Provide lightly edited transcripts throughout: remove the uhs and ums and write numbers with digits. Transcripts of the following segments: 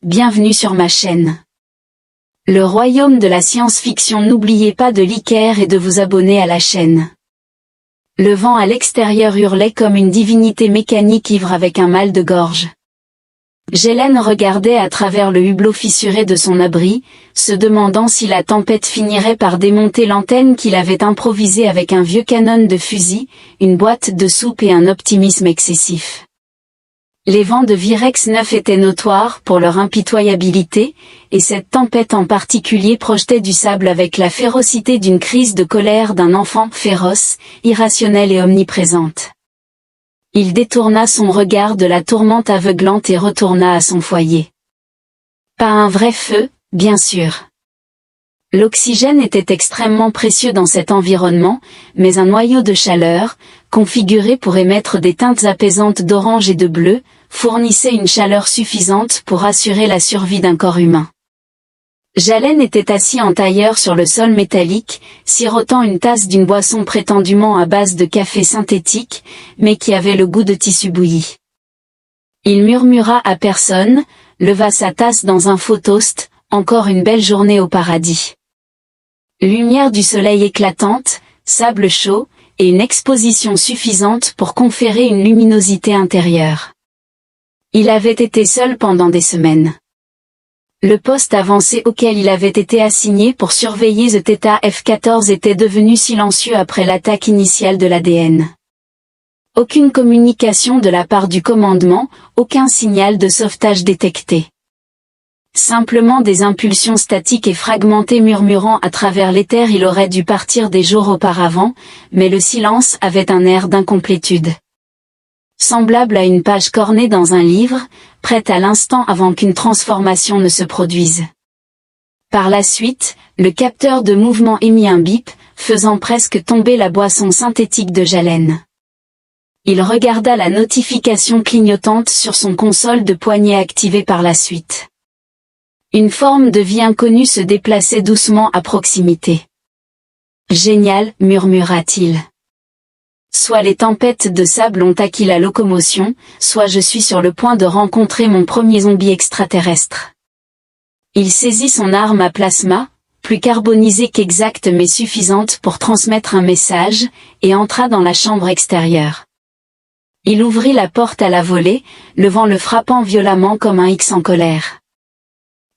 bienvenue sur ma chaîne. Le royaume de la science-fiction, n'oubliez pas de liker et de vous abonner à la chaîne. Le vent à l'extérieur hurlait comme une divinité mécanique ivre avec un mal de gorge. Jelen regardait à travers le hublot fissuré de son abri, se demandant si la tempête finirait par démonter l'antenne qu'il avait improvisée avec un vieux canon de fusil, une boîte de soupe et un optimisme excessif. Les vents de Virex 9 étaient notoires pour leur impitoyabilité, et cette tempête en particulier projetait du sable avec la férocité d'une crise de colère d'un enfant féroce, irrationnelle et omniprésente. Il détourna son regard de la tourmente aveuglante et retourna à son foyer. Pas un vrai feu, bien sûr. L'oxygène était extrêmement précieux dans cet environnement, mais un noyau de chaleur, configuré pour émettre des teintes apaisantes d'orange et de bleu, fournissait une chaleur suffisante pour assurer la survie d'un corps humain. Jalen était assis en tailleur sur le sol métallique, sirotant une tasse d'une boisson prétendument à base de café synthétique, mais qui avait le goût de tissu bouilli. Il murmura à personne, leva sa tasse dans un faux toast, encore une belle journée au paradis. Lumière du soleil éclatante, sable chaud, et une exposition suffisante pour conférer une luminosité intérieure. Il avait été seul pendant des semaines. Le poste avancé auquel il avait été assigné pour surveiller The Theta F-14 était devenu silencieux après l'attaque initiale de l'ADN. Aucune communication de la part du commandement, aucun signal de sauvetage détecté. Simplement des impulsions statiques et fragmentées murmurant à travers l'éther. Il aurait dû partir des jours auparavant, mais le silence avait un air d'incomplétude. Semblable à une page cornée dans un livre, prête à l'instant avant qu'une transformation ne se produise. Par la suite, le capteur de mouvement émit un bip, faisant presque tomber la boisson synthétique de Jalen. Il regarda la notification clignotante sur son console de poignet activée par la suite. Une forme de vie inconnue se déplaçait doucement à proximité. « Génial », murmura-t-il. Soit les tempêtes de sable ont acquis la locomotion, soit je suis sur le point de rencontrer mon premier zombie extraterrestre. Il saisit son arme à plasma, plus carbonisée qu'exacte mais suffisante pour transmettre un message, et entra dans la chambre extérieure. Il ouvrit la porte à la volée, le vent le frappant violemment comme un X en colère.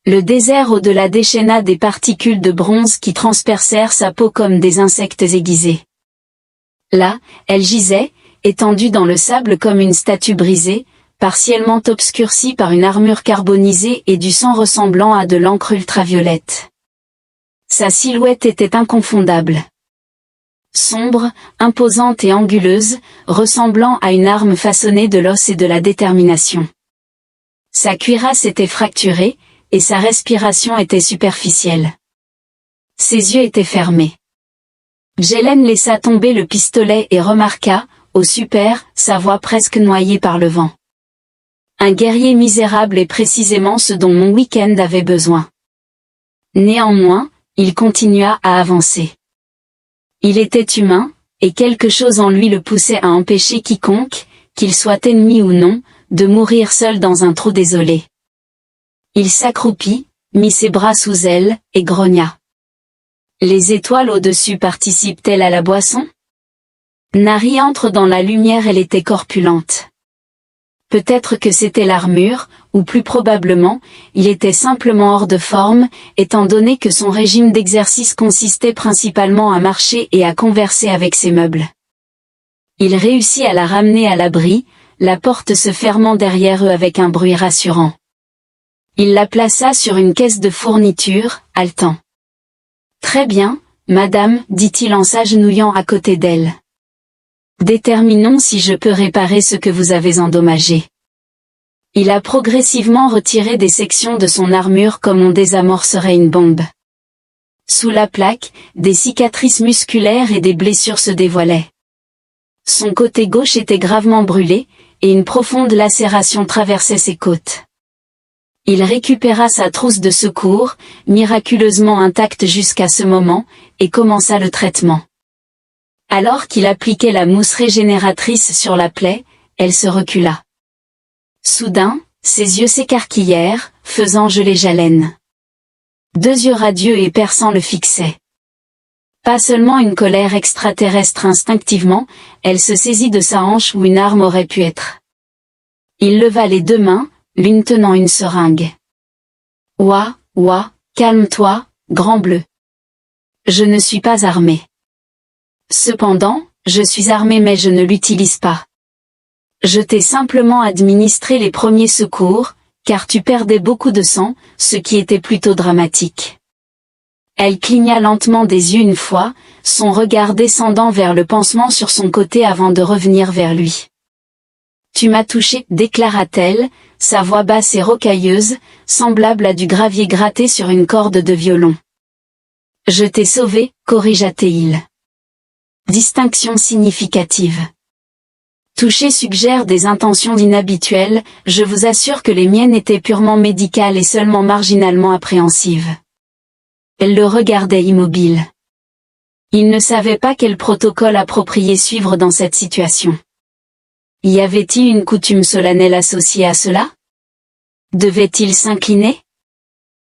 Le désert au-delà déchaîna des particules de bronze qui transpercèrent sa peau comme des insectes aiguisés. Là, elle gisait, étendue dans le sable comme une statue brisée, partiellement obscurcie par une armure carbonisée et du sang ressemblant à de l'encre ultraviolette. Sa silhouette était inconfondable. Sombre, imposante et anguleuse, ressemblant à une arme façonnée de l'os et de la détermination. Sa cuirasse était fracturée, et sa respiration était superficielle. Ses yeux étaient fermés. Jelen laissa tomber le pistolet et remarqua, au super, sa voix presque noyée par le vent. Un guerrier misérable est précisément ce dont mon week-end avait besoin. Néanmoins, il continua à avancer. Il était humain, et quelque chose en lui le poussait à empêcher quiconque, qu'il soit ennemi ou non, de mourir seul dans un trou désolé. Il s'accroupit, mit ses bras sous elle, et grogna. Les étoiles au-dessus participent-elles à la boisson? Nari entre dans la lumière, elle était corpulente. Peut-être que c'était l'armure, ou plus probablement, il était simplement hors de forme, étant donné que son régime d'exercice consistait principalement à marcher et à converser avec ses meubles. Il réussit à la ramener à l'abri, la porte se fermant derrière eux avec un bruit rassurant. Il la plaça sur une caisse de fourniture, haletant. « Très bien, madame, dit-il en s'agenouillant à côté d'elle. Déterminons si je peux réparer ce que vous avez endommagé. » Il a progressivement retiré des sections de son armure comme on désamorcerait une bombe. Sous la plaque, des cicatrices musculaires et des blessures se dévoilaient. Son côté gauche était gravement brûlé, et une profonde lacération traversait ses côtes. Il récupéra sa trousse de secours, miraculeusement intacte jusqu'à ce moment, et commença le traitement. Alors qu'il appliquait la mousse régénératrice sur la plaie, elle se recula. Soudain, Ses yeux s'écarquillèrent, faisant geler Jalen. Deux yeux radieux et perçants le fixaient. Pas seulement une colère extraterrestre instinctivement, elle se saisit de sa hanche où une arme aurait pu être. Il leva les deux mains, l'une tenant une seringue. Ouah, ouah, calme-toi, grand bleu. Je ne suis pas armé. Cependant, je suis armé mais je ne l'utilise pas. Je t'ai simplement administré les premiers secours, car tu perdais beaucoup de sang, ce qui était plutôt dramatique. Elle cligna lentement des yeux une fois, son regard descendant vers le pansement sur son côté avant de revenir vers lui. Tu m'as touché, déclara-t-elle, sa voix basse et rocailleuse, semblable à du gravier gratté sur une corde de violon. Je t'ai sauvé, corrigea-t-il. Distinction significative. Toucher suggère des intentions inhabituelles, je vous assure que les miennes étaient purement médicales et seulement marginalement appréhensives. Elle le regardait immobile. Il ne savait pas quel protocole approprié suivre dans cette situation. Y avait-il une coutume solennelle associée à cela? Devait-il s'incliner?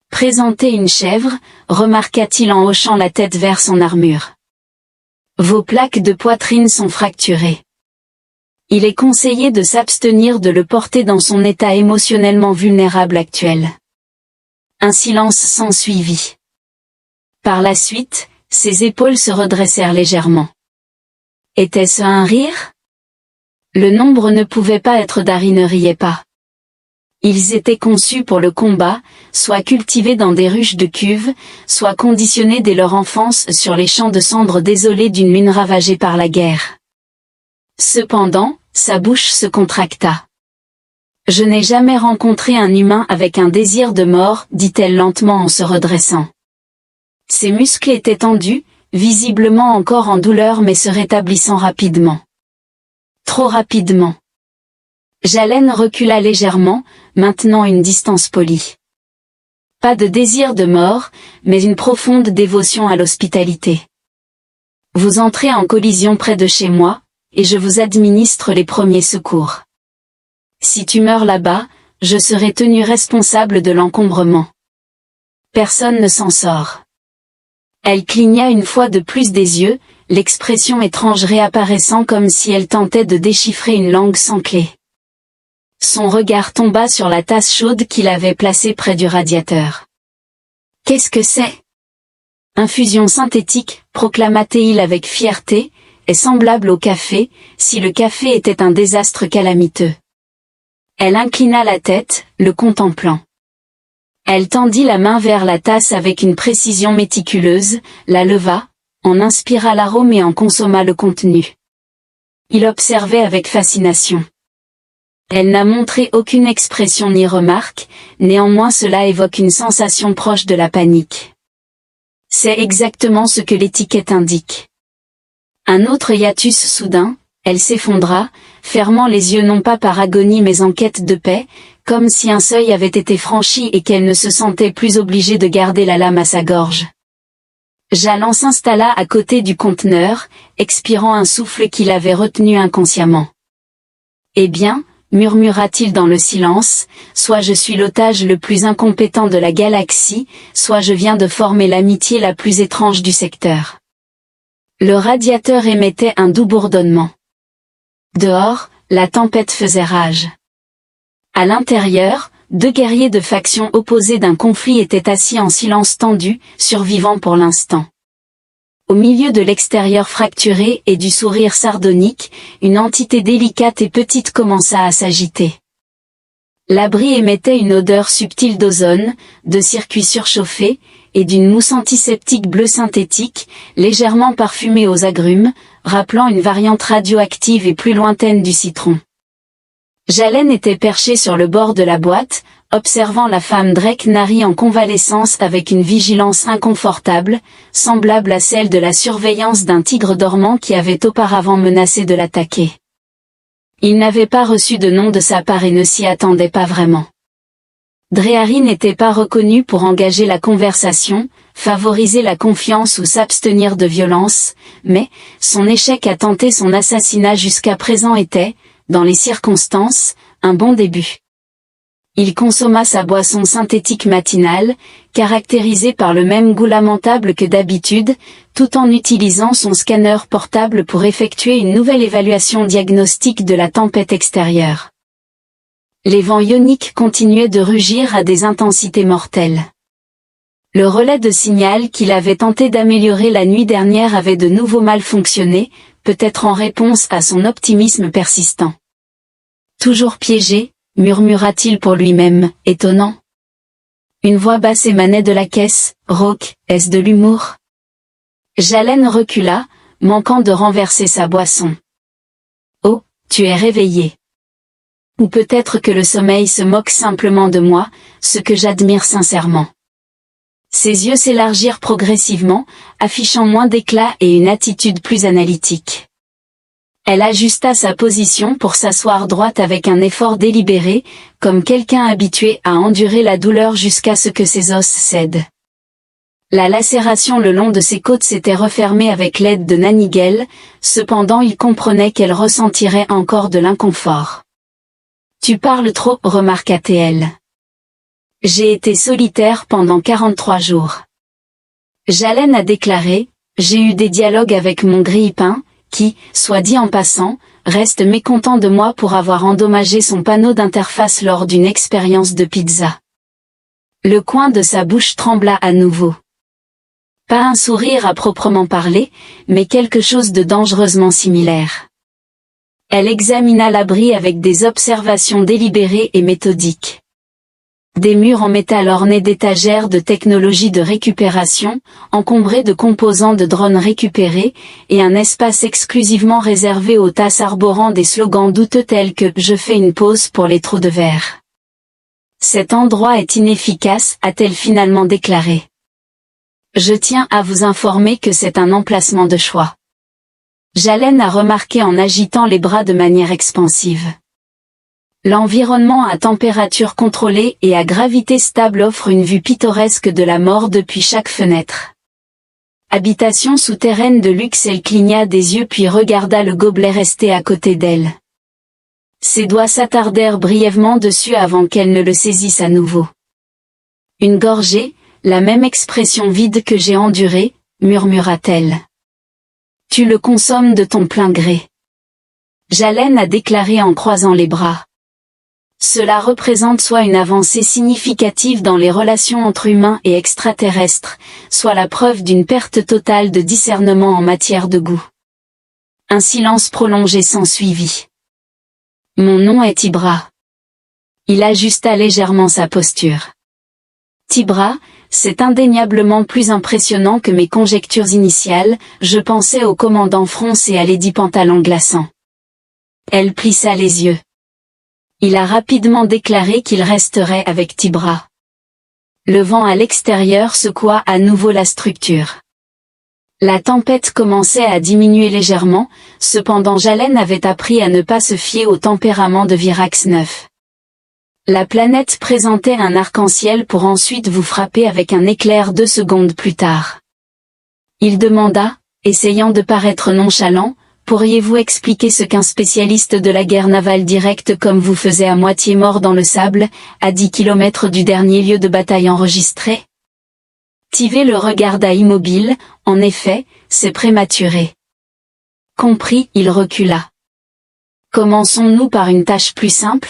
Présenter une chèvre, remarqua-t-il en hochant la tête vers son armure. Vos plaques de poitrine sont fracturées. Il est conseillé de s'abstenir de le porter dans son état émotionnellement vulnérable actuel. Un silence s'ensuivit. Par la suite, ses épaules se redressèrent légèrement. Était-ce un rire? Le nombre ne pouvait pas être d'Harry ne riait pas. Ils étaient conçus pour le combat, soit cultivés dans des ruches de cuves, soit conditionnés dès leur enfance sur les champs de cendres désolés d'une mine ravagée par la guerre. Cependant, sa bouche se contracta. Je n'ai jamais rencontré un humain avec un désir de mort, dit-elle lentement en se redressant. Ses muscles étaient tendus, visiblement encore en douleur mais se rétablissant rapidement. Trop rapidement. Jalen recula légèrement, maintenant une distance polie. Pas de désir de mort, mais une profonde dévotion à l'hospitalité. Vous entrez en collision près de chez moi, et je vous administre les premiers secours. Si tu meurs là-bas, je serai tenu responsable de l'encombrement. Personne ne s'en sort. Elle cligna une fois de plus des yeux, l'expression étrange réapparaissant comme si elle tentait de déchiffrer une langue sans clé. Son regard tomba sur la tasse chaude qu'il avait placée près du radiateur. « Qu'est-ce que c'est ?»« Infusion synthétique, proclama-t-il avec fierté, est semblable au café, si le café était un désastre calamiteux. » Elle inclina la tête, le contemplant. Elle tendit la main vers la tasse avec une précision méticuleuse, la leva, en inspira l'arôme et en consomma le contenu. Il observait avec fascination. Elle n'a montré aucune expression ni remarque, néanmoins cela évoque une sensation proche de la panique. C'est exactement ce que l'étiquette indique. Un autre hiatus soudain, elle s'effondra, fermant les yeux non pas par agonie mais en quête de paix, comme si un seuil avait été franchi et qu'elle ne se sentait plus obligée de garder la lame à sa gorge. Jalen s'installa à côté du conteneur, expirant un souffle qu'il avait retenu inconsciemment. « Eh bien, murmura-t-il dans le silence, soit je suis l'otage le plus incompétent de la galaxie, soit je viens de former l'amitié la plus étrange du secteur. » Le radiateur émettait un doux bourdonnement. Dehors, la tempête faisait rage. À l'intérieur, deux guerriers de factions opposées d'un conflit étaient assis en silence tendu, survivants pour l'instant. Au milieu de l'extérieur fracturé et du sourire sardonique, une entité délicate et petite commença à s'agiter. L'abri émettait une odeur subtile d'ozone, de circuits surchauffés, et d'une mousse antiseptique bleue synthétique, légèrement parfumée aux agrumes, rappelant une variante radioactive et plus lointaine du citron. Jalen était perché sur le bord de la boîte, observant la femme Drake Nari en convalescence avec une vigilance inconfortable, semblable à celle de la surveillance d'un tigre dormant qui avait auparavant menacé de l'attaquer. Il n'avait pas reçu de nom de sa part et ne s'y attendait pas vraiment. Drehari n'était pas reconnu pour engager la conversation, favoriser la confiance ou s'abstenir de violence, mais son échec à tenter son assassinat jusqu'à présent était, dans les circonstances, un bon début. Il consomma sa boisson synthétique matinale, caractérisée par le même goût lamentable que d'habitude, tout en utilisant son scanner portable pour effectuer une nouvelle évaluation diagnostique de la tempête extérieure. Les vents ioniques continuaient de rugir à des intensités mortelles. Le relais de signal qu'il avait tenté d'améliorer la nuit dernière avait de nouveau mal fonctionné, peut-être en réponse à son optimisme persistant. Toujours piégé, murmura-t-il pour lui-même, étonnant. Une voix basse émanait de la caisse. Rauque, est-ce de l'humour? Jalen recula, manquant de renverser sa boisson. Oh, tu es réveillé. Ou peut-être que le sommeil se moque simplement de moi, ce que j'admire sincèrement. Ses yeux s'élargirent progressivement, affichant moins d'éclat et une attitude plus analytique. Elle ajusta sa position pour s'asseoir droite avec un effort délibéré, comme quelqu'un habitué à endurer la douleur jusqu'à ce que ses os cèdent. La lacération le long de ses côtes s'était refermée avec l'aide de Nanigel, cependant il comprenait qu'elle ressentirait encore de l'inconfort. « Tu parles trop, remarqua-t-elle. J'ai été solitaire pendant 43 jours. Jalen a déclaré, j'ai eu des dialogues avec mon grille-pain, qui, soit dit en passant, reste mécontent de moi pour avoir endommagé son panneau d'interface lors d'une expérience de pizza. Le coin de sa bouche trembla à nouveau. Pas un sourire à proprement parler, mais quelque chose de dangereusement similaire. Elle examina l'abri avec des observations délibérées et méthodiques. Des murs en métal ornés d'étagères de technologie de récupération, encombrés de composants de drones récupérés, et un espace exclusivement réservé aux tasses arborant des slogans douteux tels que « Je fais une pause pour les trous de verre ». Cet endroit est inefficace, a-t-elle finalement déclaré. Je tiens à vous informer que c'est un emplacement de choix. Jalen a remarqué en agitant les bras de manière expansive. L'environnement à température contrôlée et à gravité stable offre une vue pittoresque de la mort depuis chaque fenêtre. Habitation souterraine de luxe, elle cligna des yeux puis regarda le gobelet resté à côté d'elle. Ses doigts s'attardèrent brièvement dessus avant qu'elle ne le saisisse à nouveau. Une gorgée, la même expression vide que j'ai endurée, murmura-t-elle. Tu le consommes de ton plein gré. Jalen a déclaré en croisant les bras. Cela représente soit une avancée significative dans les relations entre humains et extraterrestres, soit la preuve d'une perte totale de discernement en matière de goût. Un silence prolongé s'ensuivit. Mon nom est Tibra. Il ajusta légèrement sa posture. Tibra, c'est indéniablement plus impressionnant que mes conjectures initiales, je pensais au commandant Fronce et à Lady Pantalon glaçant. Elle plissa les yeux. Il a rapidement déclaré qu'il resterait avec Tibra. Le vent à l'extérieur secoua à nouveau la structure. La tempête commençait à diminuer légèrement, cependant Jalen avait appris à ne pas se fier au tempérament de Virax 9. La planète présentait un arc-en-ciel pour ensuite vous frapper avec un éclair 2 secondes plus tard. Il demanda, essayant de paraître nonchalant, pourriez-vous expliquer ce qu'un spécialiste de la guerre navale directe comme vous faisait à moitié mort dans le sable, à 10 kilomètres du dernier lieu de bataille enregistré? Tivey le regarda immobile, en effet, c'est prématuré. Compris, il recula. Commençons-nous par une tâche plus simple?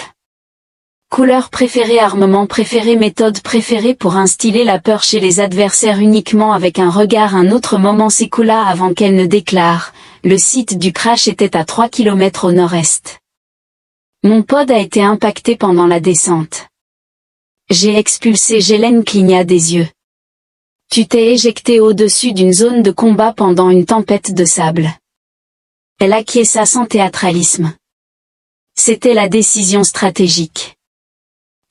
Couleur préférée, armement préféré, méthode préférée pour instiller la peur chez les adversaires uniquement avec un regard. Un autre moment s'écoula avant qu'elle ne déclare. Le site du crash était à 3 kilomètres au nord-est. Mon pod a été impacté pendant la descente. J'ai expulsé. Jalen cligna des yeux. Tu t'es éjecté au-dessus d'une zone de combat pendant une tempête de sable. Elle acquiesça sans théâtralisme. C'était la décision stratégique.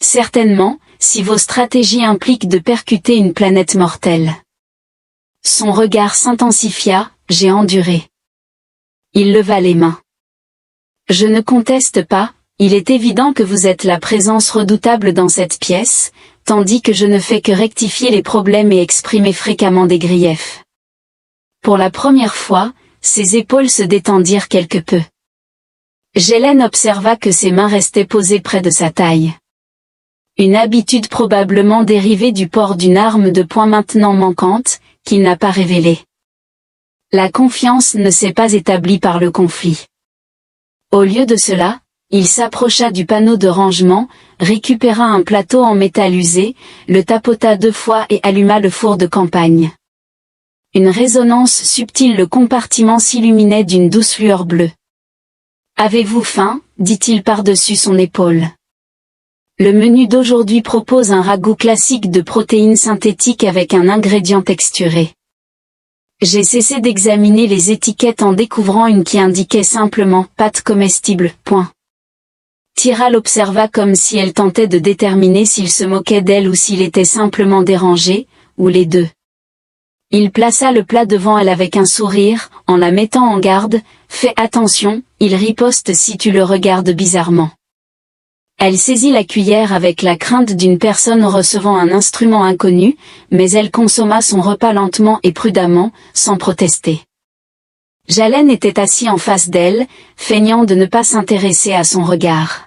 Certainement, si vos stratégies impliquent de percuter une planète mortelle. Son regard s'intensifia, j'ai enduré. Il leva les mains. Je ne conteste pas, il est évident que vous êtes la présence redoutable dans cette pièce, tandis que je ne fais que rectifier les problèmes et exprimer fréquemment des griefs. Pour la première fois, ses épaules se détendirent quelque peu. Jalen observa que ses mains restaient posées près de sa taille. Une habitude probablement dérivée du port d'une arme de poing maintenant manquante, qu'il n'a pas révélée. La confiance ne s'est pas établie par le conflit. Au lieu de cela, il s'approcha du panneau de rangement, récupéra un plateau en métal usé, le tapota 2 fois et alluma le four de campagne. Une résonance subtile, le compartiment s'illuminait d'une douce lueur bleue. « Avez-vous faim ?» dit-il par-dessus son épaule. Le menu d'aujourd'hui propose un ragoût classique de protéines synthétiques avec un ingrédient texturé. J'ai cessé d'examiner les étiquettes en découvrant une qui indiquait simplement « pâte comestible ». Tira l'observa comme si elle tentait de déterminer s'il se moquait d'elle ou s'il était simplement dérangé, ou les deux. Il plaça le plat devant elle avec un sourire, en la mettant en garde, « Fais attention, il riposte si tu le regardes bizarrement. » Elle saisit la cuillère avec la crainte d'une personne recevant un instrument inconnu, mais elle consomma son repas lentement et prudemment, sans protester. Jalen était assis en face d'elle, feignant de ne pas s'intéresser à son regard.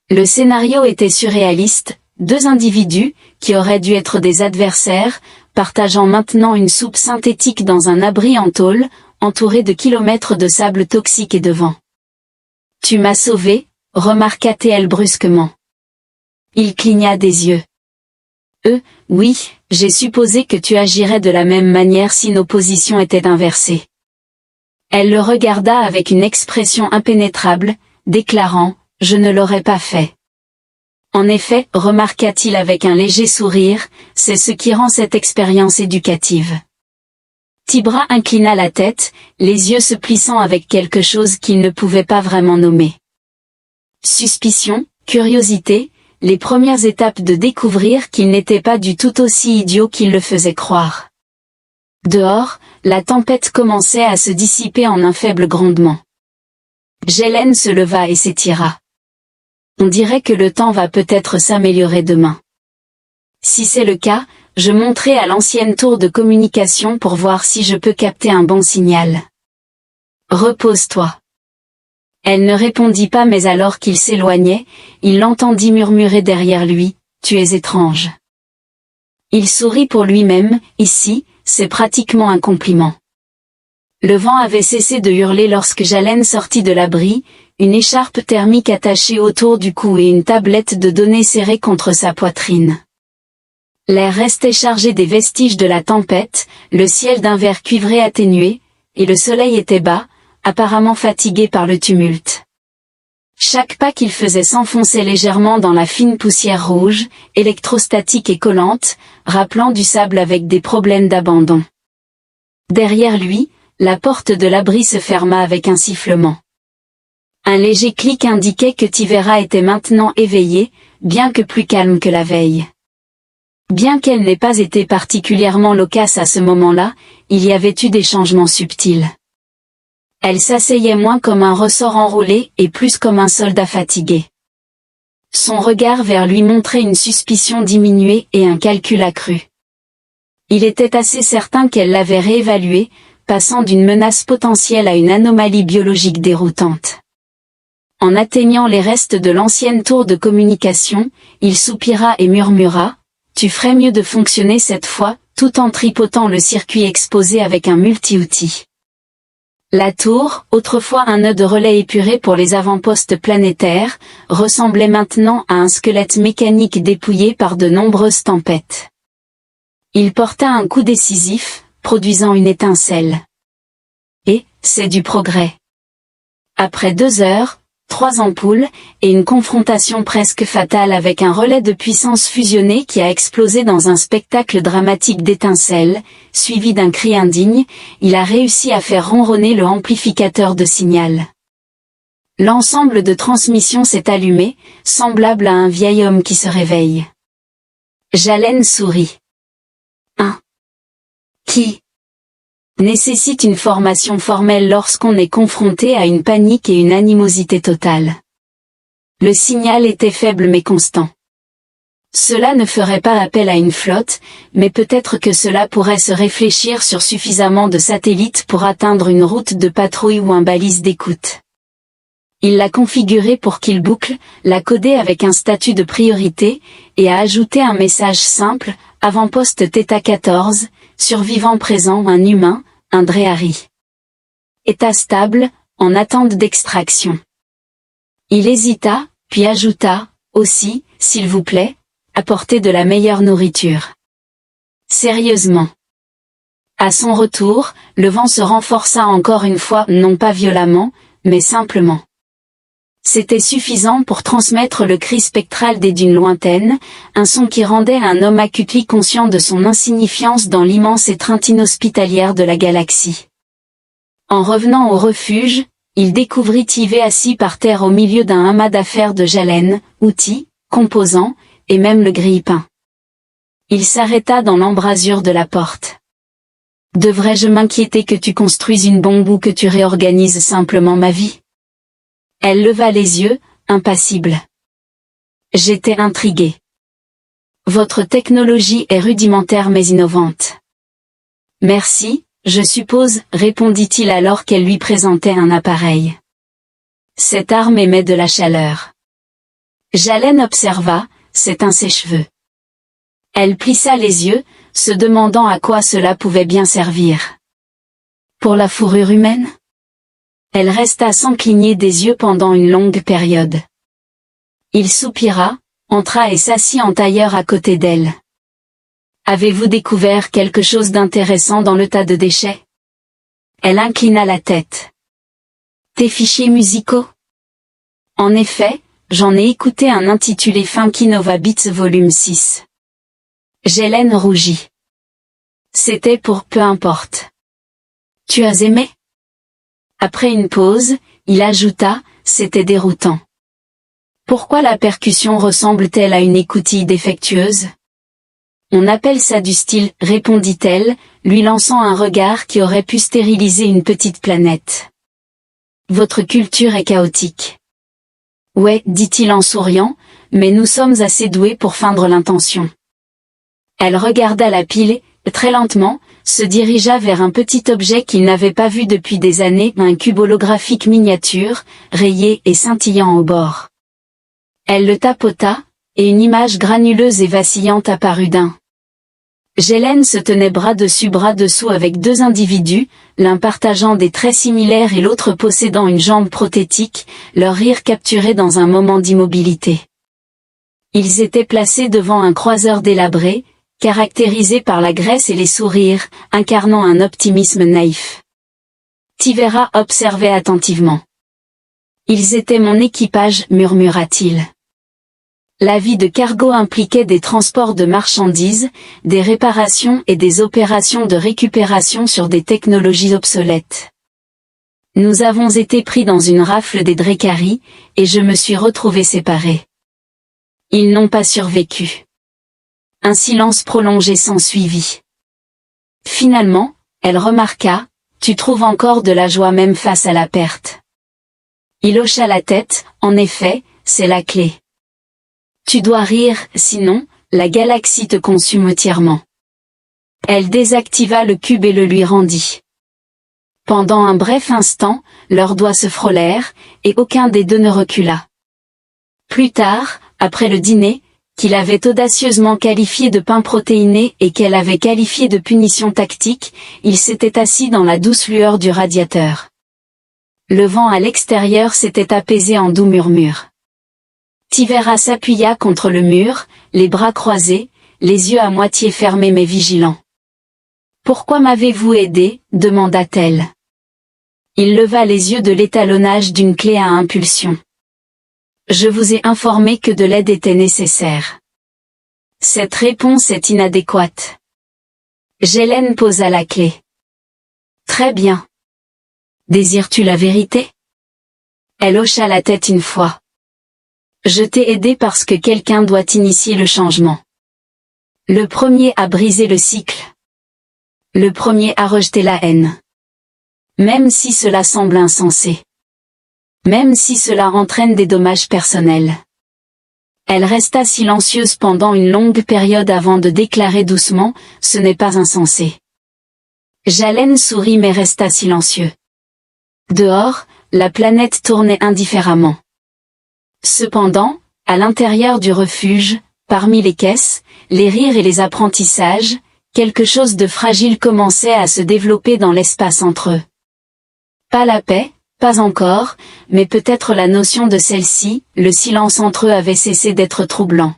Le scénario était surréaliste, 2 individus, qui auraient dû être des adversaires, partageant maintenant une soupe synthétique dans un abri en tôle, entouré de kilomètres de sable toxique et de vent. « Tu m'as sauvé », remarqua T.L. brusquement. Il cligna des yeux. « Oui, j'ai supposé que tu agirais de la même manière si nos positions étaient inversées. » Elle le regarda avec une expression impénétrable, déclarant « Je ne l'aurais pas fait. » En effet, remarqua-t-il avec un léger sourire, c'est ce qui rend cette expérience éducative. Tibra inclina la tête, les yeux se plissant avec quelque chose qu'il ne pouvait pas vraiment nommer. Suspicion, curiosité, les premières étapes de découvrir qu'il n'était pas du tout aussi idiot qu'il le faisait croire. Dehors, la tempête commençait à se dissiper en un faible grondement. Jalen se leva et s'étira. On dirait que le temps va peut-être s'améliorer demain. Si c'est le cas, je monterai à l'ancienne tour de communication pour voir si je peux capter un bon signal. Repose-toi. Elle ne répondit pas, mais alors qu'il s'éloignait, il l'entendit murmurer derrière lui, « Tu es étrange. » Il sourit pour lui-même, ici, c'est pratiquement un compliment. Le vent avait cessé de hurler lorsque Jalen sortit de l'abri, une écharpe thermique attachée autour du cou et une tablette de données serrée contre sa poitrine. L'air restait chargé des vestiges de la tempête, le ciel d'un vert cuivré atténué, et le soleil était bas, apparemment fatigué par le tumulte. Chaque pas qu'il faisait s'enfonçait légèrement dans la fine poussière rouge, électrostatique et collante, rappelant du sable avec des problèmes d'abandon. Derrière lui, la porte de l'abri se ferma avec un sifflement. Un léger clic indiquait que Tivera était maintenant éveillée, bien que plus calme que la veille. Bien qu'elle n'ait pas été particulièrement loquace à ce moment-là, il y avait eu des changements subtils. Elle s'asseyait moins comme un ressort enroulé et plus comme un soldat fatigué. Son regard vers lui montrait une suspicion diminuée et un calcul accru. Il était assez certain qu'elle l'avait réévalué, passant d'une menace potentielle à une anomalie biologique déroutante. En atteignant les restes de l'ancienne tour de communication, il soupira et murmura « Tu ferais mieux de fonctionner cette fois », tout en tripotant le circuit exposé avec un multi-outil. La tour, autrefois un nœud de relais épuré pour les avant-postes planétaires, ressemblait maintenant à un squelette mécanique dépouillé par de nombreuses tempêtes. Il porta un coup décisif, produisant une étincelle. Et, c'est du progrès. Après 2 heures, 3 ampoules, et une confrontation presque fatale avec un relais de puissance fusionné qui a explosé dans un spectacle dramatique d'étincelles, suivi d'un cri indigne, il a réussi à faire ronronner le amplificateur de signal. L'ensemble de transmission s'est allumé, semblable à un vieil homme qui se réveille. Jalen sourit. Qui nécessite une formation formelle lorsqu'on est confronté à une panique et une animosité totale. Le signal était faible mais constant. Cela ne ferait pas appel à une flotte, mais peut-être que cela pourrait se réfléchir sur suffisamment de satellites pour atteindre une route de patrouille ou un balise d'écoute. Il l'a configuré pour qu'il boucle, l'a codé avec un statut de priorité, et a ajouté un message simple, avant-poste Theta 14, survivant présent un humain, un Drehari. État stable, en attente d'extraction. Il hésita, puis ajouta, aussi, s'il vous plaît, apportez de la meilleure nourriture. Sérieusement. À son retour, le vent se renforça encore une fois, non pas violemment, mais simplement. C'était suffisant pour transmettre le cri spectral des dunes lointaines, un son qui rendait un homme acutement conscient de son insignifiance dans l'immense étreinte inhospitalière de la galaxie. En revenant au refuge, il découvrit Tive assis par terre au milieu d'un amas d'affaires de Jalen, outils, composants, et même le grille-pain. Il s'arrêta dans l'embrasure de la porte. « Devrais-je m'inquiéter que tu construises une bombe ou que tu réorganises simplement ma vie ?» Elle leva les yeux, impassible. J'étais intrigué. Votre technologie est rudimentaire mais innovante. Merci, je suppose, répondit-il alors qu'elle lui présentait un appareil. Cette arme émet de la chaleur. Jalen observa, c'est un sèche-cheveux. Elle plissa les yeux, se demandant à quoi cela pouvait bien servir. Pour la fourrure humaine ? Elle resta sans cligner des yeux pendant une longue période. Il soupira, entra et s'assit en tailleur à côté d'elle. Avez-vous découvert quelque chose d'intéressant dans le tas de déchets ? Elle inclina la tête. Tes fichiers musicaux ? En effet, j'en ai écouté un intitulé Funky Nova Beats Volume 6. Jalen rougit. C'était pour peu importe. Tu as aimé ? Après une pause, il ajouta, c'était déroutant. Pourquoi la percussion ressemble-t-elle à une écoutille défectueuse ? On appelle ça du style, répondit-elle, lui lançant un regard qui aurait pu stériliser une petite planète. Votre culture est chaotique. Ouais, dit-il en souriant, mais nous sommes assez doués pour feindre l'intention. Elle regarda la pile et, très lentement, se dirigea vers un petit objet qu'il n'avait pas vu depuis des années, un cube holographique miniature, rayé et scintillant au bord. Elle le tapota, et une image granuleuse et vacillante apparut d'un. Jalen se tenait bras dessus bras dessous avec deux individus, l'un partageant des traits similaires et l'autre possédant une jambe prothétique, leur rire capturé dans un moment d'immobilité. Ils étaient placés devant un croiseur délabré, caractérisé par la graisse et les sourires, incarnant un optimisme naïf. Tivera observait attentivement. « Ils étaient mon équipage, murmura-t-il. La vie de cargo impliquait des transports de marchandises, des réparations et des opérations de récupération sur des technologies obsolètes. Nous avons été pris dans une rafle des Drehari, et je me suis retrouvé séparé. Ils n'ont pas survécu. » Un silence prolongé s'ensuivit. Finalement, elle remarqua, « Tu trouves encore de la joie même face à la perte. » Il hocha la tête, en effet, c'est la clé. Tu dois rire, sinon, la galaxie te consume entièrement. Elle désactiva le cube et le lui rendit. Pendant un bref instant, leurs doigts se frôlèrent, et aucun des deux ne recula. Plus tard, après le dîner, qu'il avait audacieusement qualifié de pain protéiné et qu'elle avait qualifié de punition tactique, il s'était assis dans la douce lueur du radiateur. Le vent à l'extérieur s'était apaisé en doux murmures. Tivera s'appuya contre le mur, les bras croisés, les yeux à moitié fermés mais vigilants. « Pourquoi m'avez-vous aidé ?» demanda-t-elle. Il leva les yeux de l'étalonnage d'une clé à impulsion. Je vous ai informé que de l'aide était nécessaire. Cette réponse est inadéquate. Jalen posa la clé. Très bien. Désires-tu la vérité ? Elle hocha la tête une fois. Je t'ai aidé parce que quelqu'un doit initier le changement. Le premier a brisé le cycle. Le premier a rejeté la haine. Même si cela semble insensé. Même si cela entraîne des dommages personnels. Elle resta silencieuse pendant une longue période avant de déclarer doucement, ce n'est pas insensé. Jalen sourit mais resta silencieux. Dehors, la planète tournait indifféremment. Cependant, à l'intérieur du refuge, parmi les caisses, les rires et les apprentissages, quelque chose de fragile commençait à se développer dans l'espace entre eux. Pas la paix, pas encore, mais peut-être la notion de celle-ci, le silence entre eux avait cessé d'être troublant.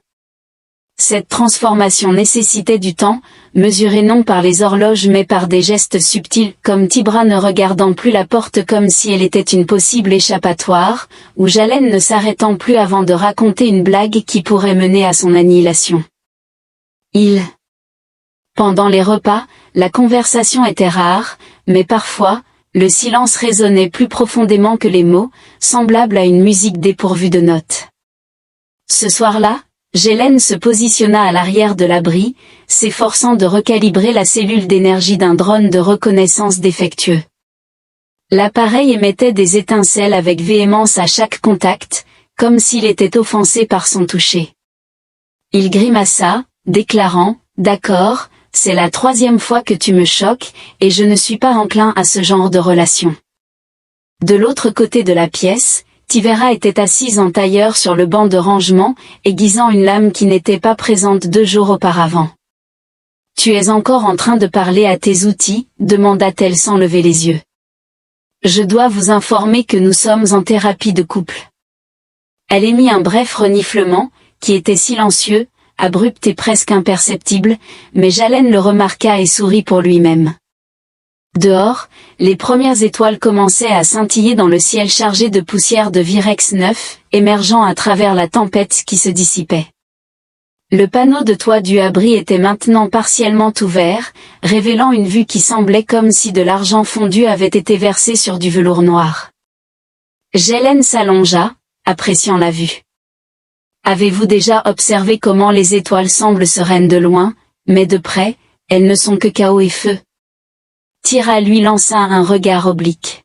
Cette transformation nécessitait du temps, mesuré non par les horloges mais par des gestes subtils, comme Tibra ne regardant plus la porte comme si elle était une possible échappatoire, ou Jalen ne s'arrêtant plus avant de raconter une blague qui pourrait mener à son annihilation. Pendant les repas, la conversation était rare, mais parfois, le silence résonnait plus profondément que les mots, semblable à une musique dépourvue de notes. Ce soir-là, Jalen se positionna à l'arrière de l'abri, s'efforçant de recalibrer la cellule d'énergie d'un drone de reconnaissance défectueux. L'appareil émettait des étincelles avec véhémence à chaque contact, comme s'il était offensé par son toucher. Il grimaça, déclarant « D'accord, c'est la 3e fois que tu me choques, et je ne suis pas enclin à ce genre de relation. » De l'autre côté de la pièce, Tivera était assise en tailleur sur le banc de rangement, aiguisant une lame qui n'était pas présente 2 jours auparavant. « Tu es encore en train de parler à tes outils ?» demanda-t-elle sans lever les yeux. « Je dois vous informer que nous sommes en thérapie de couple. » Elle émit un bref reniflement, qui était silencieux, abrupt et presque imperceptible, mais Jalen le remarqua et sourit pour lui-même. Dehors, les premières étoiles commençaient à scintiller dans le ciel chargé de poussière de Virex 9, émergeant à travers la tempête qui se dissipait. Le panneau de toit du abri était maintenant partiellement ouvert, révélant une vue qui semblait comme si de l'argent fondu avait été versé sur du velours noir. Jalen s'allongea, appréciant la vue. Avez-vous déjà observé comment les étoiles semblent sereines de loin, mais de près, elles ne sont que chaos et feu? Tira lui lança un regard oblique.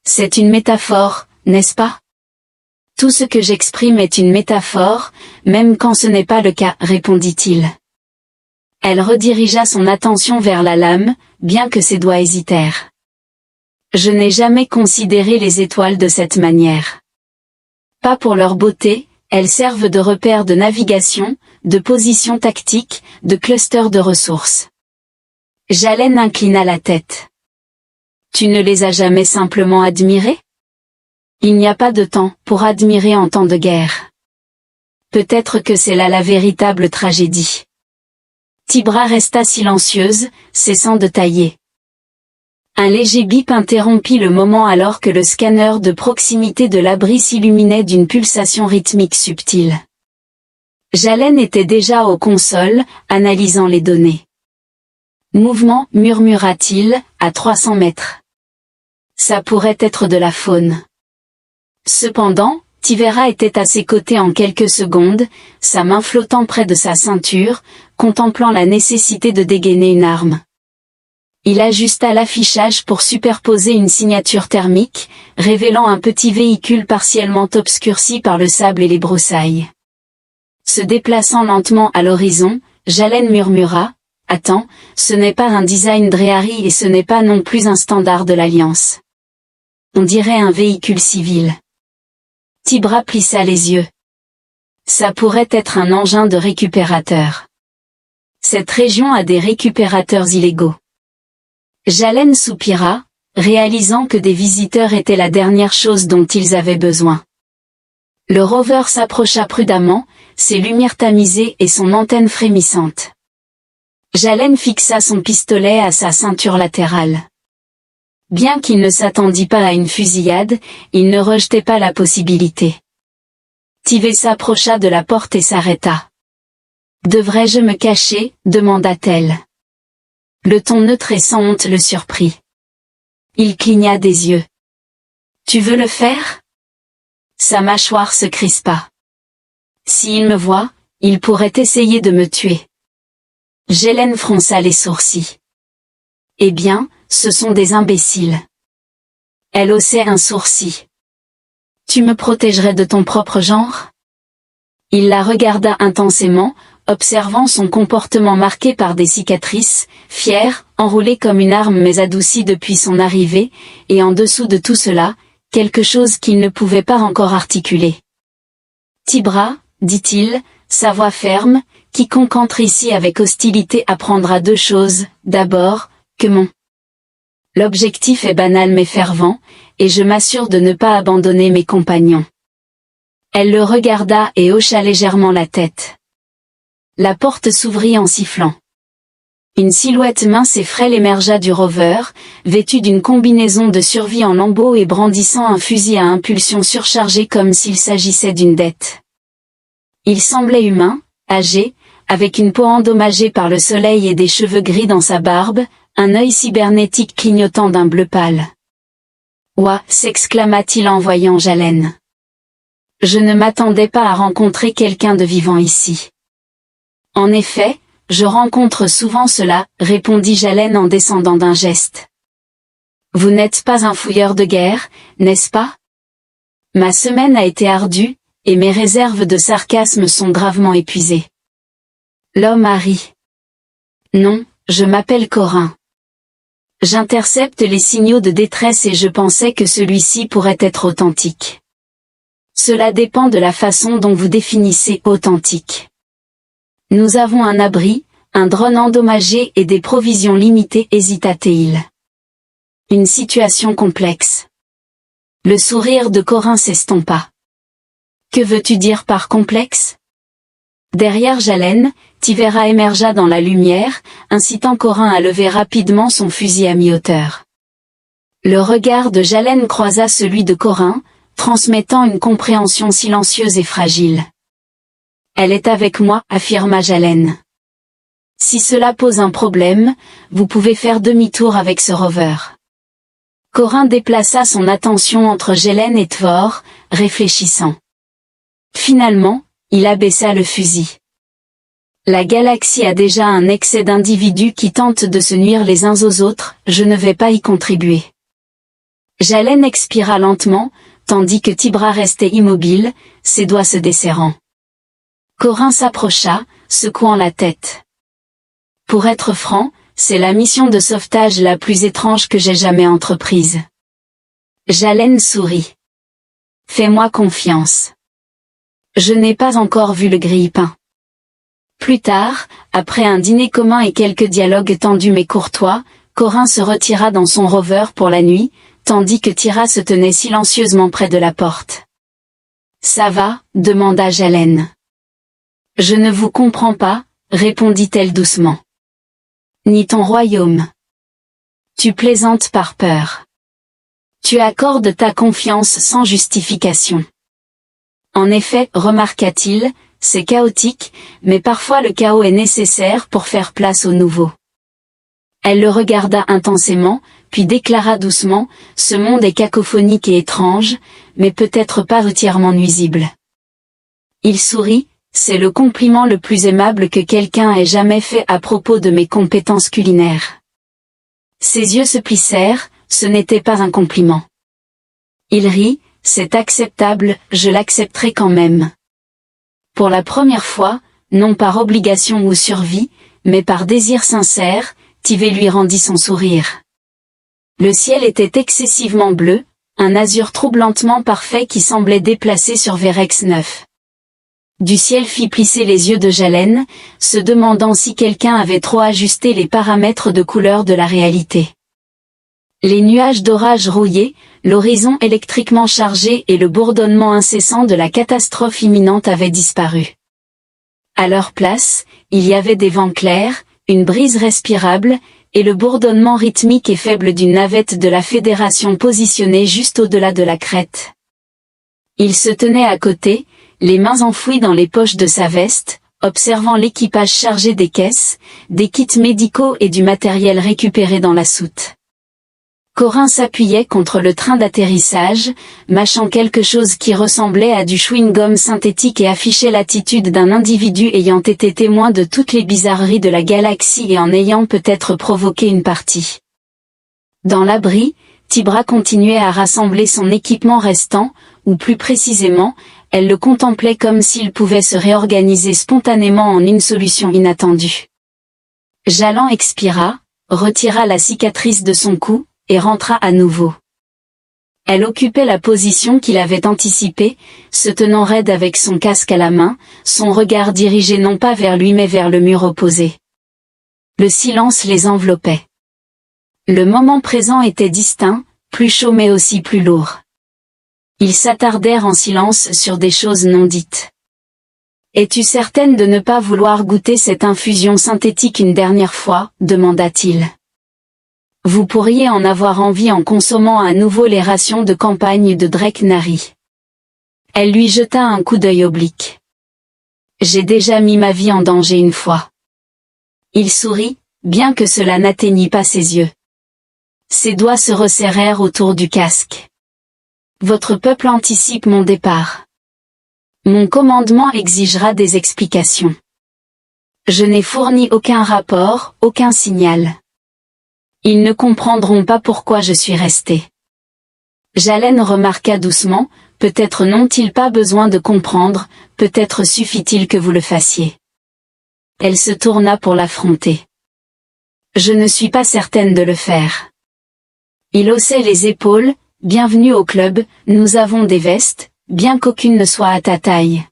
C'est une métaphore, n'est-ce pas? Tout ce que j'exprime est une métaphore, même quand ce n'est pas le cas, répondit-il. Elle redirigea son attention vers la lame, bien que ses doigts hésitèrent. Je n'ai jamais considéré les étoiles de cette manière. Pas pour leur beauté, elles servent de repères de navigation, de position tactique, de clusters de ressources. Jalen inclina la tête. Tu ne les as jamais simplement admirées? Il n'y a pas de temps pour admirer en temps de guerre. Peut-être que c'est là la véritable tragédie. Tibra resta silencieuse, cessant de tailler. Un léger bip interrompit le moment alors que le scanner de proximité de l'abri s'illuminait d'une pulsation rythmique subtile. Jalen était déjà aux consoles, analysant les données. Mouvement, murmura-t-il, à 300 mètres. Ça pourrait être de la faune. Cependant, Tivera était à ses côtés en quelques secondes, sa main flottant près de sa ceinture, contemplant la nécessité de dégainer une arme. Il ajusta l'affichage pour superposer une signature thermique, révélant un petit véhicule partiellement obscurci par le sable et les broussailles. Se déplaçant lentement à l'horizon, Jalen murmura. Attends, ce n'est pas un design Drehari et ce n'est pas non plus un standard de l'Alliance. On dirait un véhicule civil. Tibra plissa les yeux. Ça pourrait être un engin de récupérateur. Cette région a des récupérateurs illégaux. Jalen soupira, réalisant que des visiteurs étaient la dernière chose dont ils avaient besoin. Le rover s'approcha prudemment, ses lumières tamisées et son antenne frémissante. Jalen fixa son pistolet à sa ceinture latérale. Bien qu'il ne s'attendît pas à une fusillade, il ne rejetait pas la possibilité. Tivey s'approcha de la porte et s'arrêta. « Devrais-je me cacher ?» demanda-t-elle. Le ton neutre et sans honte le surprit. Il cligna des yeux. « Tu veux le faire ?» Sa mâchoire se crispa. « S'il me voit, il pourrait essayer de me tuer. » Jalen fronça les sourcils. « Eh bien, ce sont des imbéciles. » Elle haussait un sourcil. « Tu me protégerais de ton propre genre ?» Il la regarda intensément, observant son comportement marqué par des cicatrices, fière, enroulée comme une arme mais adoucie depuis son arrivée, et en dessous de tout cela, quelque chose qu'il ne pouvait pas encore articuler. Tibra, dit-il, sa voix ferme, quiconque entre ici avec hostilité apprendra deux choses, d'abord, que l'objectif est banal mais fervent, et je m'assure de ne pas abandonner mes compagnons. Elle le regarda et hocha légèrement la tête. La porte s'ouvrit en sifflant. Une silhouette mince et frêle émergea du rover, vêtue d'une combinaison de survie en lambeaux et brandissant un fusil à impulsion surchargé comme s'il s'agissait d'une dette. Il semblait humain, âgé, avec une peau endommagée par le soleil et des cheveux gris dans sa barbe, un œil cybernétique clignotant d'un bleu pâle. « Ouah !» s'exclama-t-il en voyant Jalen. « Je ne m'attendais pas à rencontrer quelqu'un de vivant ici. » « En effet, je rencontre souvent cela, répondit Jalen en descendant d'un geste. « Vous n'êtes pas un fouilleur de guerre, n'est-ce pas? Ma semaine a été ardue, et mes réserves de sarcasme sont gravement épuisées. » L'homme a ri. « Non, je m'appelle Corin. J'intercepte les signaux de détresse et je pensais que celui-ci pourrait être authentique. Cela dépend de la façon dont vous définissez authentique. Nous avons un abri, un drone endommagé et des provisions limitées, hésita-t-il. Une situation complexe. Le sourire de Corin s'estompa. Que veux-tu dire par complexe? Derrière Jalen, Tivera émergea dans la lumière, incitant Corin à lever rapidement son fusil à mi-hauteur. Le regard de Jalen croisa celui de Corin, transmettant une compréhension silencieuse et fragile. Elle est avec moi, affirma Jalen. Si cela pose un problème, vous pouvez faire demi-tour avec ce rover. Corin déplaça son attention entre Jalen et Tvor, réfléchissant. Finalement, il abaissa le fusil. La galaxie a déjà un excès d'individus qui tentent de se nuire les uns aux autres, je ne vais pas y contribuer. Jalen expira lentement, tandis que Tibra restait immobile, ses doigts se desserrant. Corin s'approcha, secouant la tête. Pour être franc, c'est la mission de sauvetage la plus étrange que j'ai jamais entreprise. Jalen sourit. Fais-moi confiance. Je n'ai pas encore vu le grille-pain. Plus tard, après un dîner commun et quelques dialogues tendus mais courtois, Corin se retira dans son rover pour la nuit, tandis que Tira se tenait silencieusement près de la porte. « Ça va ?» demanda Jalen. « Je ne vous comprends pas, » répondit-elle doucement. « Ni ton royaume. Tu plaisantes par peur. Tu accordes ta confiance sans justification. En effet, remarqua-t-il, c'est chaotique, mais parfois le chaos est nécessaire pour faire place au nouveau. » Elle le regarda intensément, puis déclara doucement, « Ce monde est cacophonique et étrange, mais peut-être pas entièrement nuisible. » Il sourit. C'est le compliment le plus aimable que quelqu'un ait jamais fait à propos de mes compétences culinaires. Ses yeux se plissèrent, ce n'était pas un compliment. Il rit, c'est acceptable, je l'accepterai quand même. Pour la première fois, non par obligation ou survie, mais par désir sincère, Tivey lui rendit son sourire. Le ciel était excessivement bleu, un azur troublantement parfait qui semblait déplacé sur Verex 9. Du ciel fit plisser les yeux de Jalen, se demandant si quelqu'un avait trop ajusté les paramètres de couleur de la réalité. Les nuages d'orage rouillés, l'horizon électriquement chargé et le bourdonnement incessant de la catastrophe imminente avaient disparu. À leur place, il y avait des vents clairs, une brise respirable, et le bourdonnement rythmique et faible d'une navette de la Fédération positionnée juste au-delà de la crête. Il se tenait à côté, les mains enfouies dans les poches de sa veste, observant l'équipage chargé des caisses, des kits médicaux et du matériel récupéré dans la soute. Corin s'appuyait contre le train d'atterrissage, mâchant quelque chose qui ressemblait à du chewing-gum synthétique et affichait l'attitude d'un individu ayant été témoin de toutes les bizarreries de la galaxie et en ayant peut-être provoqué une partie. Dans l'abri, Tibra continuait à rassembler son équipement restant, ou plus précisément, elle le contemplait comme s'il pouvait se réorganiser spontanément en une solution inattendue. Jalan expira, retira la cicatrice de son cou, et rentra à nouveau. Elle occupait la position qu'il avait anticipée, se tenant raide avec son casque à la main, son regard dirigé non pas vers lui mais vers le mur opposé. Le silence les enveloppait. Le moment présent était distinct, plus chaud mais aussi plus lourd. Ils s'attardèrent en silence sur des choses non dites. « Es-tu certaine de ne pas vouloir goûter cette infusion synthétique une dernière fois ?» demanda-t-il. « Vous pourriez en avoir envie en consommant à nouveau les rations de campagne de Drake Nari. » Elle lui jeta un coup d'œil oblique. « J'ai déjà mis ma vie en danger une fois. » Il sourit, bien que cela n'atteignît pas ses yeux. Ses doigts se resserrèrent autour du casque. « Votre peuple anticipe mon départ. Mon commandement exigera des explications. Je n'ai fourni aucun rapport, aucun signal. Ils ne comprendront pas pourquoi je suis resté. » Jalen remarqua doucement, « Peut-être n'ont-ils pas besoin de comprendre, peut-être suffit-il que vous le fassiez. » Elle se tourna pour l'affronter. « Je ne suis pas certaine de le faire. » Il haussait les épaules, « Bienvenue au club, nous avons des vestes, bien qu'aucune ne soit à ta taille. »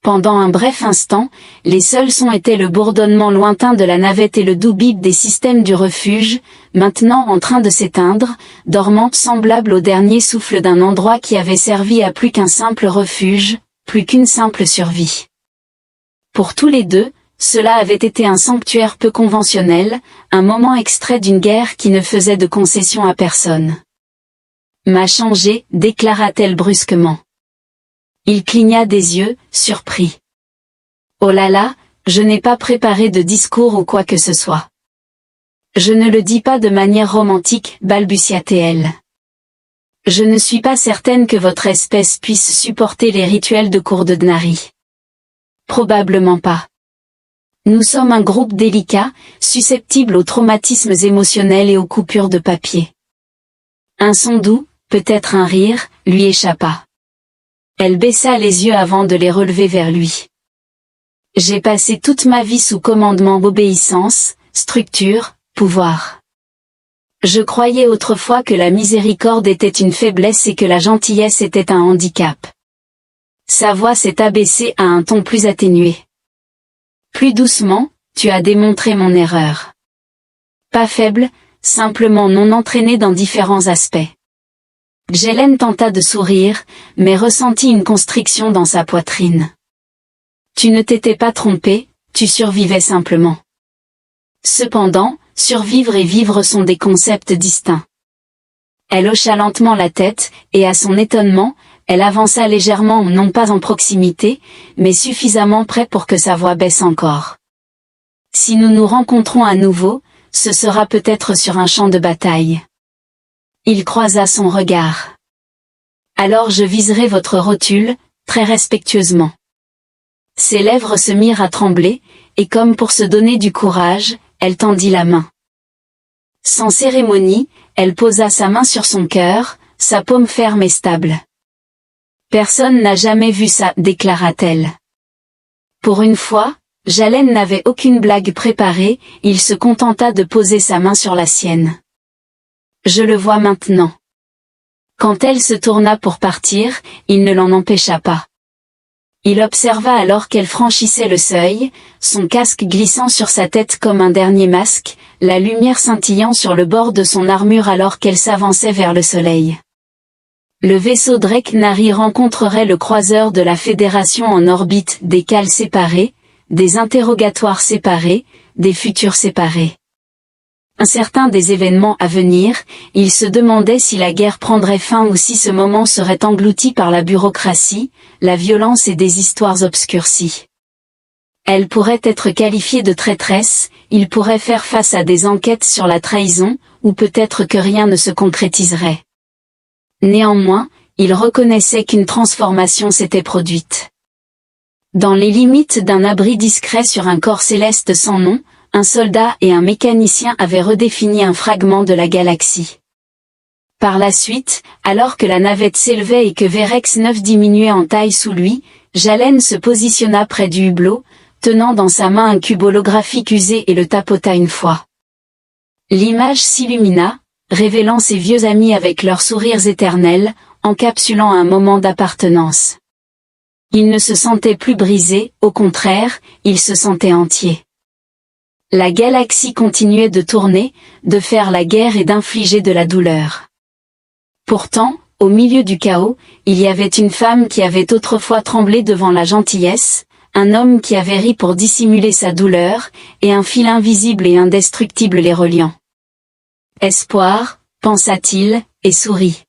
Pendant un bref instant, les seuls sons étaient le bourdonnement lointain de la navette et le doux bip des systèmes du refuge, maintenant en train de s'éteindre, dormant semblable au dernier souffle d'un endroit qui avait servi à plus qu'un simple refuge, plus qu'une simple survie. Pour tous les deux, cela avait été un sanctuaire peu conventionnel, un moment extrait d'une guerre qui ne faisait de concession à personne. « M'a changé, déclara-t-elle brusquement. Il cligna des yeux, surpris. « Oh là là, je n'ai pas préparé de discours ou quoi que ce soit. »« Je ne le dis pas de manière romantique, balbutia-t-elle. Je ne suis pas certaine que votre espèce puisse supporter les rituels de cour de Dnari. Probablement pas. Nous sommes un groupe délicat, susceptible aux traumatismes émotionnels et aux coupures de papier. » Un son doux, peut-être un rire, lui échappa. Elle baissa les yeux avant de les relever vers lui. « J'ai passé toute ma vie sous commandement d'obéissance, structure, pouvoir. Je croyais autrefois que la miséricorde était une faiblesse et que la gentillesse était un handicap. » Sa voix s'est abaissée à un ton plus atténué. « Plus doucement, tu as démontré mon erreur. Pas faible, simplement non entraîné dans différents aspects. » Jalen tenta de sourire, mais ressentit une constriction dans sa poitrine. « Tu ne t'étais pas trompé, tu survivais simplement. » Cependant, survivre et vivre sont des concepts distincts. Elle hocha lentement la tête, et à son étonnement, elle avança légèrement non pas en proximité, mais suffisamment près pour que sa voix baisse encore. « Si nous nous rencontrons à nouveau, ce sera peut-être sur un champ de bataille. » Il croisa son regard. « Alors je viserai votre rotule, très respectueusement. » Ses lèvres se mirent à trembler, et comme pour se donner du courage, elle tendit la main. Sans cérémonie, elle posa sa main sur son cœur, sa paume ferme et stable. « Personne n'a jamais vu ça, déclara-t-elle. Pour une fois, Jalen n'avait aucune blague préparée, il se contenta de poser sa main sur la sienne. « Je le vois maintenant. » Quand elle se tourna pour partir, il ne l'en empêcha pas. Il observa alors qu'elle franchissait le seuil, son casque glissant sur sa tête comme un dernier masque, la lumière scintillant sur le bord de son armure alors qu'elle s'avançait vers le soleil. Le vaisseau Drake Nari rencontrerait le croiseur de la Fédération en orbite, des cales séparées, des interrogatoires séparés, des futurs séparés. Incertain des événements à venir, il se demandait si la guerre prendrait fin ou si ce moment serait englouti par la bureaucratie, la violence et des histoires obscurcies. Elle pourrait être qualifiée de traîtresse, il pourrait faire face à des enquêtes sur la trahison, ou peut-être que rien ne se concrétiserait. Néanmoins, il reconnaissait qu'une transformation s'était produite. Dans les limites d'un abri discret sur un corps céleste sans nom, un soldat et un mécanicien avaient redéfini un fragment de la galaxie. Par la suite, alors que la navette s'élevait et que Verex 9 diminuait en taille sous lui, Jalen se positionna près du hublot, tenant dans sa main un cube holographique usé et le tapota une fois. L'image s'illumina, révélant ses vieux amis avec leurs sourires éternels, encapsulant un moment d'appartenance. Il ne se sentait plus brisé, au contraire, il se sentait entier. La galaxie continuait de tourner, de faire la guerre et d'infliger de la douleur. Pourtant, au milieu du chaos, il y avait une femme qui avait autrefois tremblé devant la gentillesse, un homme qui avait ri pour dissimuler sa douleur, et un fil invisible et indestructible les reliant. Espoir, pensa-t-il, et sourit.